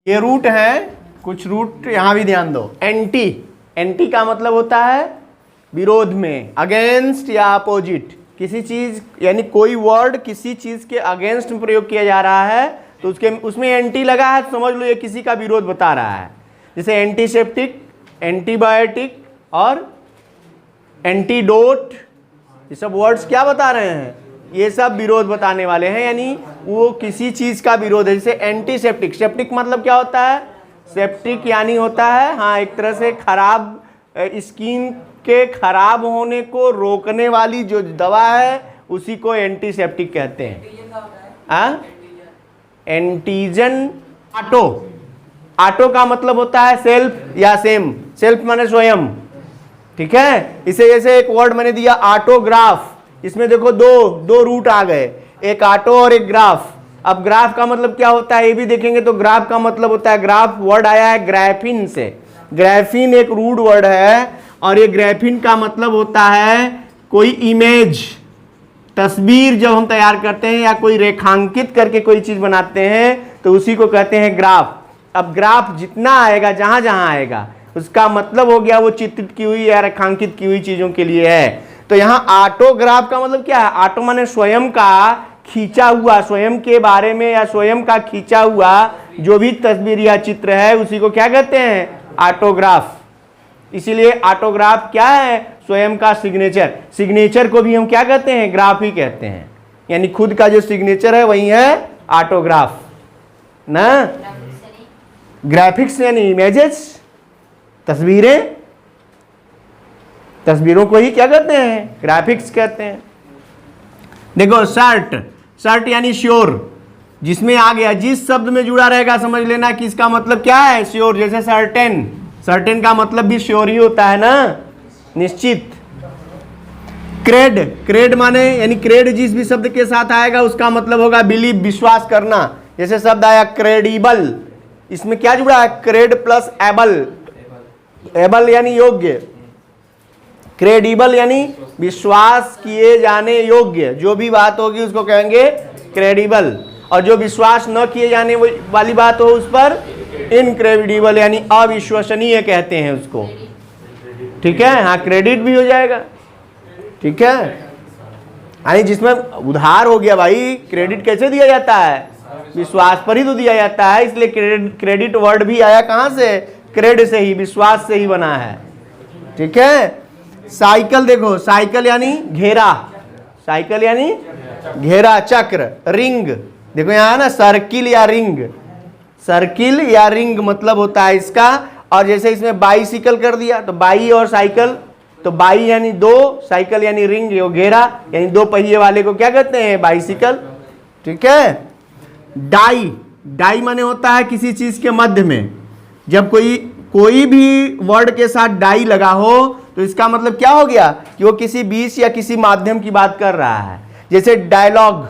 ये रूट है, कुछ रूट यहां भी ध्यान दो। एंटी, एंटी का मतलब होता है विरोध में, अगेंस्ट या अपोजिट। किसी चीज यानी कोई वर्ड किसी चीज के अगेंस्ट में प्रयोग किया जा रहा है तो उसमें एंटी लगा है, समझ लो ये किसी का विरोध बता रहा है। जैसे एंटीसेप्टिक, एंटीबायोटिक और एंटीडोट, ये सब वर्ड्स क्या बता रहे हैं? ये सब विरोध बताने वाले हैं, यानी वो किसी चीज का विरोध है। जैसे एंटीसेप्टिक, सेप्टिक मतलब क्या होता है? सेप्टिक यानी होता है हाँ एक तरह से खराब, स्किन के खराब होने को रोकने वाली जो दवा है उसी को एंटीसेप्टिक कहते हैं। एंटीजन। आटो, आटो का मतलब होता है सेल्फ या सेम। सेल्फ माने स्वयं, ठीक है। इसे जैसे एक वर्ड मैंने दिया ऑटोग्राफ, इसमें देखो दो रूट आ गए, एक ऑटो और एक ग्राफ। अब ग्राफ का मतलब क्या होता है ये भी देखेंगे। तो ग्राफ का मतलब होता है, ग्राफ वर्ड आया है ग्राफिन से। ग्राफिन एक रूट वर्ड है और ये ग्राफिन का मतलब होता है कोई इमेज, तस्वीर जब हम तैयार करते हैं या कोई रेखांकित करके कोई चीज बनाते हैं तो उसी को कहते हैं ग्राफ। अब ग्राफ जितना आएगा, जहां जहां आएगा, उसका मतलब हो गया वो चित्रित की हुई या रेखांकित की हुई चीजों के लिए है। तो यहां ऑटोग्राफ का मतलब क्या है? ऑटो माने स्वयं का खींचा हुआ, स्वयं के बारे में या स्वयं का खींचा हुआ जो भी तस्वीर या चित्र है उसी को क्या कहते हैं? ऑटोग्राफ। इसीलिए ऑटोग्राफ क्या है? स्वयं का सिग्नेचर। सिग्नेचर को भी हम क्या कहते हैं? ग्राफ ही कहते हैं। यानी खुद का जो सिग्नेचर है वही है ऑटोग्राफ ना। ग्राफिक्स यानी इमेजेस, तस्वीरें, तस्वीरों को ही क्या कहते हैं? ग्राफिक्स कहते हैं। देखो शर्ट, शर्ट यानी श्योर, जिसमें आ गया जिस शब्द में जुड़ा रहेगा समझ लेना कि इसका मतलब क्या है? श्योर। जैसे सर्टेन, सर्टेन का मतलब भी श्योर ही होता है ना, निश्चित। क्रेड, क्रेड माने यानी क्रेड जिस भी शब्द के साथ आएगा उसका मतलब होगा बिलीव, विश्वास करना। जैसे शब्द आया क्रेडिबल, इसमें क्या जुड़ा है? क्रेड प्लस एबल, एबल यानी योग्य, क्रेडिबल यानी विश्वास किए जाने योग्य। जो भी बात होगी उसको कहेंगे क्रेडिबल, और जो विश्वास न किए जाने वाली बात हो उस पर इनक्रेडिबल यानी अविश्वसनीय कहते हैं उसको, ठीक है। हाँ क्रेडिट भी हो जाएगा, ठीक है। यानी जिसमें उधार हो गया भाई, क्रेडिट कैसे दिया जाता है? विश्वास पर ही तो दिया जाता है। इसलिए क्रेडिट वर्ड भी आया कहां से? क्रेड से ही, विश्वास से ही बना है, ठीक है। साइकिल, देखो साइकिल यानी घेरा, साइकिल यानी घेरा, चक्र, रिंग, देखो यहां है ना सर्किल या रिंग, सर्किल या रिंग मतलब होता है इसका। और जैसे इसमें बाईसिकल कर दिया तो बाई और साइकिल, तो बाई यानी दो, साइकिल यानी रिंग, यो घेरा, यानी दो पहिए वाले को क्या कहते हैं? बाईसिकल, ठीक है। डाई, डाई माने होता है किसी चीज के मध्य में। जब कोई भी वर्ड के साथ डाई लगा हो तो इसका मतलब क्या हो गया? कि वो किसी बीच या किसी माध्यम की बात कर रहा है। जैसे डायलॉग,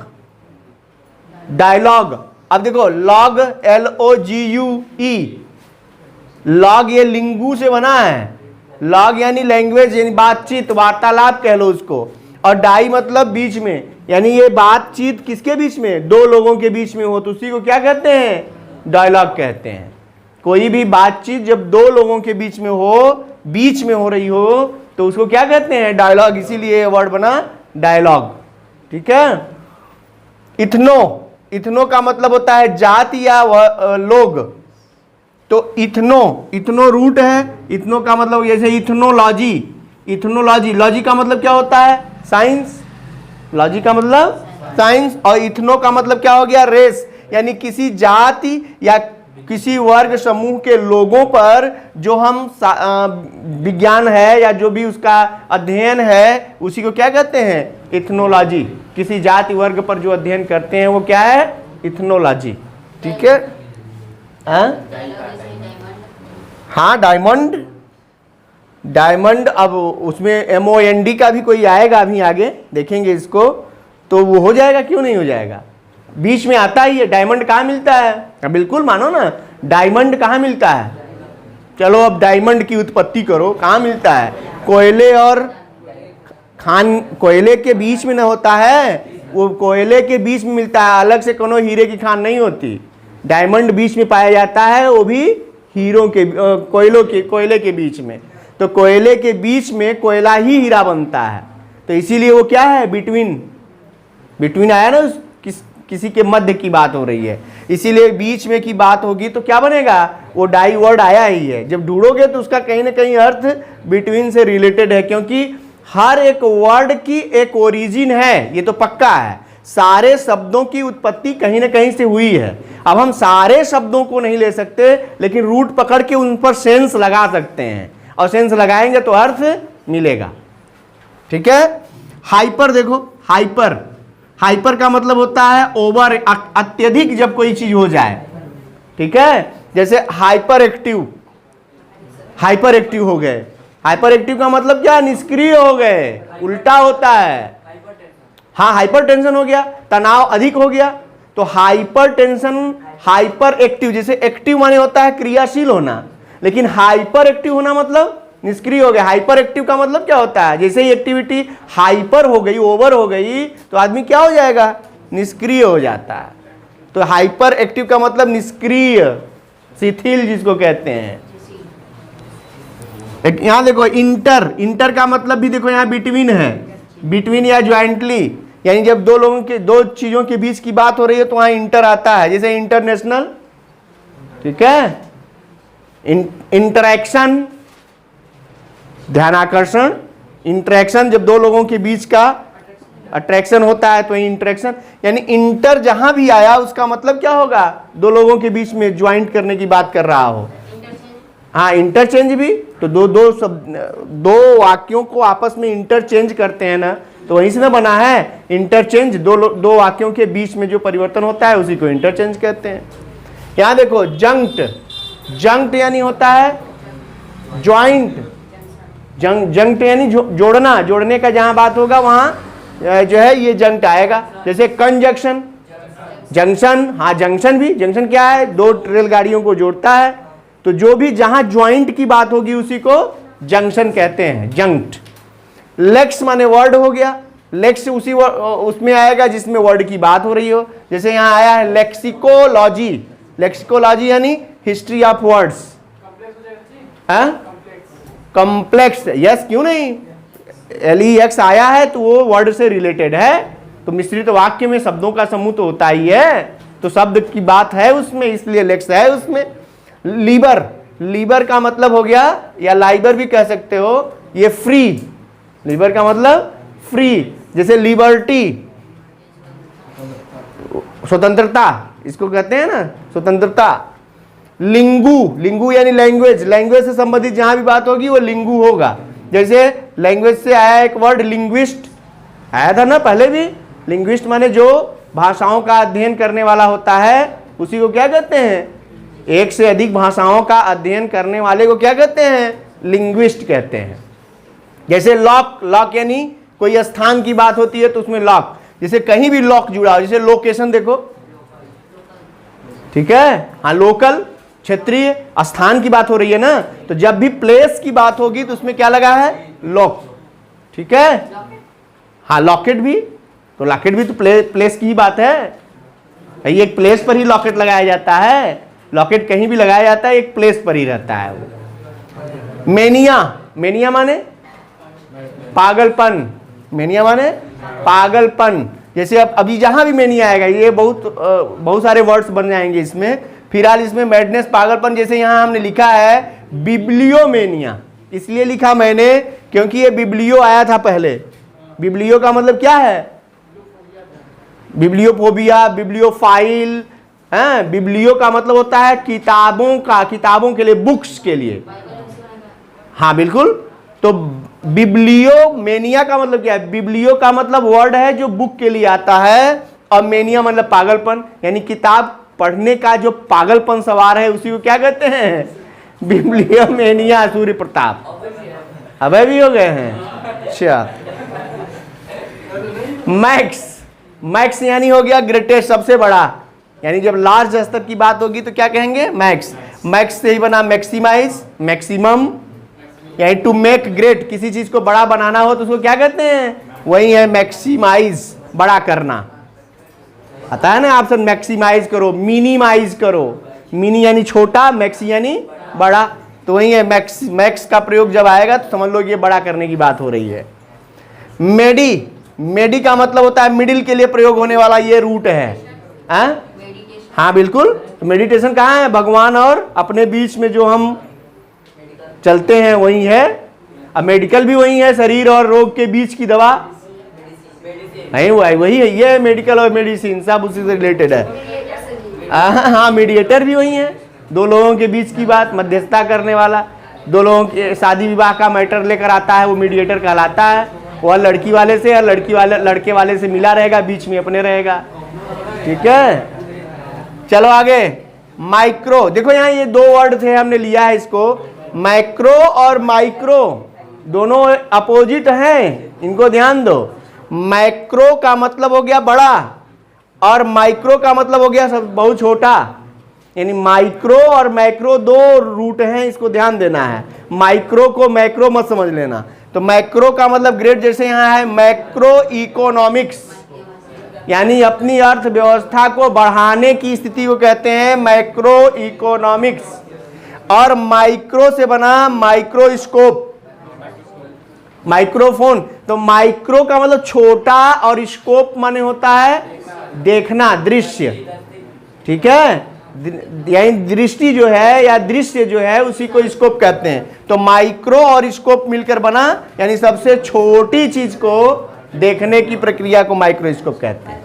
डायलॉग। अब देखो लॉग, LOGUE, लॉग ये लिंगू से बना है। लॉग यानी लैंग्वेज, यानी बातचीत, वार्तालाप कह लो उसको। और डाई मतलब बीच में, यानी ये बातचीत किसके बीच में? दो लोगों के बीच में हो तो उसी को क्या कहते हैं? डायलॉग कहते हैं। कोई भी बातचीत जब दो लोगों के बीच में हो, बीच में हो रही हो तो उसको क्या कहते हैं? डायलॉग। इसीलिए वर्ड बना डायलॉग, ठीक है। इथनो, इथनो का मतलब होता है जाति या लोग। तो इथनो, इथनो रूट है। इथनो का मतलब जैसे इथनोलॉजी, इथनोलॉजी, लॉजी का मतलब क्या होता है? साइंस, लॉजी का मतलब साइंस। और इथनो का मतलब क्या हो गया? रेस, यानी किसी जाति या किसी वर्ग समूह के लोगों पर जो हम विज्ञान है या जो भी उसका अध्ययन है उसी को क्या कहते हैं? इथनोलॉजी। किसी जाति वर्ग पर जो अध्ययन करते हैं वो क्या है? इथनोलॉजी, ठीक है। हाँ डायमंड, डायमंड। अब उसमें MOND का भी कोई आएगा अभी आगे देखेंगे इसको, तो वो हो जाएगा, क्यों नहीं हो जाएगा? बीच में आता ही है। डायमंड कहाँ मिलता है? बिल्कुल मानो ना, डायमंड कहाँ मिलता है? चलो अब डायमंड की उत्पत्ति करो, कहाँ मिलता है? कोयले और खान, कोयले के बीच में न होता है, वो कोयले के बीच में मिलता है, अलग से कोनो हीरे की खान नहीं होती। डायमंड बीच में पाया जाता है, वो भी हीरो के कोयले के बीच में। तो कोयले के बीच में कोयला ही हीरा बनता है, तो इसीलिए वो क्या है, बिटवीन आया ना, किसी के मध्य की बात हो रही है, इसीलिए बीच में की बात होगी तो क्या बनेगा, वो डाई वर्ड आया ही है। जब ढूंढोगे तो उसका कहीं ना कहीं अर्थ बिटवीन से रिलेटेड है, क्योंकि हर एक वर्ड की एक ओरिजिन है, ये तो पक्का है। सारे शब्दों की उत्पत्ति कहीं ना कहीं से हुई है। अब हम सारे शब्दों को नहीं ले सकते, लेकिन रूट पकड़ के उन पर सेंस लगा सकते हैं, और सेंस लगाएंगे तो अर्थ मिलेगा। ठीक है। हाइपर देखो, हाइपर का मतलब होता है ओवर, अत्यधिक जब कोई चीज हो जाए। ठीक है, जैसे हाइपर एक्टिव हो गए। हाइपर एक्टिव का मतलब क्या, निष्क्रिय हो गए, उल्टा होता है। हाँ, हाइपर टेंशन हो गया, तनाव अधिक हो गया। तो हाइपर टेंशन, हाइपर एक्टिव, जैसे एक्टिव माने होता है क्रियाशील होना, लेकिन हाइपर एक्टिव होना मतलब निष्क्रिय हो गया। हाइपर एक्टिव का मतलब क्या होता है, जैसे ही एक्टिविटी हाइपर हो गई, ओवर हो गई, तो आदमी क्या हो जाएगा, निष्क्रिय हो जाता है। तो हाइपर एक्टिव का मतलब निष्क्रिय, शिथिल जिसको कहते हैं। यहां देखो इंटर का मतलब भी देखो, यहां बिटवीन है, बिटवीन या ज्वाइंटली, यानी जब दो चीजों के बीच की बात हो रही है तो वहां इंटर आता है, जैसे इंटरनेशनल। ठीक है, इंटरैक्शन, ध्यानाकर्षण, इंटरेक्शन, जब दो लोगों के बीच का अट्रैक्शन होता है तो इंटरेक्शन, यानी इंटर जहां भी आया उसका मतलब क्या होगा, दो लोगों के बीच में ज्वाइंट करने की बात कर रहा हो। हाँ, इंटरचेंज भी, तो दो वाक्यों को आपस में इंटरचेंज करते हैं ना, तो वहीं से ना बना है इंटरचेंज। दो वाक्यों के बीच में जो परिवर्तन होता है उसी को इंटरचेंज कहते हैं। यहां देखो जंक्ट यानी होता है ज्वाइंट, जंक्ट यानी जोड़ना, जोड़ने का जहां बात होगा वहां जो है ये जंक्ट आएगा। जैसे कंजक्शन, जंक्शन, हाँ जंक्शन भी, जंक्शन क्या है, दो रेलगाड़ियों को जोड़ता है, तो जो भी जहां ज्वाइंट की बात होगी उसी को जंक्शन कहते हैं, जंक्ट। लेक्स माने वर्ड हो गया, लेक्स उसमें आएगा जिसमें वर्ड की बात हो रही हो। जैसे यहां आया है लेक्सिकोलॉजी, लेक्सिकोलॉजी यानी history of words. Complex, yes, क्यों नहीं, LEX आया है तो वो वर्ड से रिलेटेड है। तो मिश्रित वाक्य में शब्दों का समूह तो होता ही है, तो शब्द की बात है उसमें, इसलिए लेक्स है उसमें। लीबर का मतलब हो गया, या लाइबर भी कह सकते हो, ये फ्री। लीबर का मतलब फ्री, जैसे लिबर्टी, स्वतंत्रता, इसको कहते हैं ना स्वतंत्रता। लिंगू यानी लैंग्वेज से संबंधित जहां भी बात होगी वो लिंगू होगा। जैसे लैंग्वेज से आया एक वर्ड लिंग्विस्ट, आया था ना पहले भी। लिंग्विस्ट माने जो भाषाओं का अध्ययन करने वाला होता है उसी को क्या कहते हैं, एक से अधिक भाषाओं का अध्ययन करने वाले को क्या कहते हैं, लिंग्विस्ट कहते हैं। जैसे लॉक यानी कोई स्थान की बात होती है तो उसमें लॉक, जैसे कहीं भी लॉक जुड़ा हो, जैसे लोकेशन देखो, ठीक है, हाँ लोकल, क्षेत्रीय, स्थान की बात हो रही है ना, तो जब भी प्लेस की बात होगी तो उसमें क्या लगा है, लॉक। ठीक है, हाँ लॉकेट भी, तो लॉकेट भी तो प्लेस की ही बात है, भाई एक प्लेस पर ही लॉकेट लगाया जाता है, लॉकेट कहीं भी लगाया जाता है, एक प्लेस पर ही रहता है वो। मेनिया माने पागलपन, मेनिया माने पागलपन। जैसे अब अभी जहां भी मेनिया आएगा ये बहुत सारे वर्ड्स बन जाएंगे इसमें, फिलहाल इसमें मैडनेस, पागलपन। जैसे यहां हमने लिखा है बिब्लियोमेनिया, इसलिए लिखा मैंने क्योंकि ये बिब्लियो आया था पहले। बिब्लियो का मतलब क्या है, बिब्लियोफोबिया, बिब्लियोफाइल, हैं। बिब्लियो का मतलब होता है किताबों के लिए, बुक्स के लिए। हाँ बिल्कुल, तो बिब्लियोमेनिया का मतलब क्या है, बिब्लियो का मतलब वर्ड है जो बुक के लिए आता है, और मेनिया मतलब पागलपन, यानी किताब पढ़ने का जो पागलपन सवार है उसी को क्या कहते हैं, बिब्लियोमेनिया। सूर्य प्रताप अबे भी हो गए हैं। अच्छा, मैक्स यानी हो गया ग्रेटेस्ट, सबसे बड़ा, यानी जब लार्ज स्तर की बात होगी तो क्या कहेंगे, मैक्स से ही बना मैक्सिमाइज, मैक्सिमम, यानी टू मेक ग्रेट, किसी चीज को बड़ा बनाना हो तो उसको क्या कहते हैं, वही है मैक्सिमाइज, बड़ा करना। आता है ना ऑप्शन, मैक्सिमाइज करो, मिनिमाइज करो। मिनी यानी छोटा, मैक्सी यानी बड़ा, तो वही है मैक्स का प्रयोग जब आएगा तो समझ लो ये बड़ा करने की बात हो रही है। मेडी का मतलब होता है मिडिल के लिए प्रयोग होने वाला ये रूट है। हाँ बिल्कुल, तो मेडिटेशन कहाँ है? भगवान और अपने बीच में जो हम चलते हैं वही है। अब मेडिकल भी वही है, शरीर और रोग के बीच की दवा नहीं, वही है, ये मेडिकल और मेडिसिन सब उसी से रिलेटेड है। हाँ, मीडिएटर भी वही है, दो लोगों के बीच की बात, मध्यस्थता करने वाला, दो लोगों के शादी विवाह का मैटर लेकर आता है, वो मीडिएटर कहलाता है। वह लड़की वाले से या लड़के वाले से मिला रहेगा, बीच में अपने रहेगा। ठीक है, चलो आगे। माइक्रो, देखो यहाँ ये दो वर्ड थे, हमने लिया है इसको। मैक्रो और माइक्रो दोनों अपोजिट हैं, इनको ध्यान दो। मैक्रो का मतलब हो गया बड़ा और माइक्रो का मतलब हो गया सब बहुत छोटा, यानी माइक्रो और मैक्रो दो रूट हैं, इसको ध्यान देना है। माइक्रो को मैक्रो मत समझ लेना। तो मैक्रो का मतलब ग्रेड, जैसे यहाँ है मैक्रो इकोनॉमिक्स, यानी अपनी अर्थव्यवस्था को बढ़ाने की स्थिति को कहते हैं मैक्रो इकोनॉमिक्स। और माइक्रो से बना माइक्रोस्कोप, माइक्रोफोन। तो माइक्रो का मतलब छोटा और स्कोप माने होता है देखना, दृश्य। ठीक है, यानी दृष्टि जो है या दृश्य जो है उसी को स्कोप कहते हैं। तो माइक्रो और स्कोप मिलकर बना, यानी सबसे छोटी चीज को देखने की प्रक्रिया को माइक्रोस्कोप कहते हैं।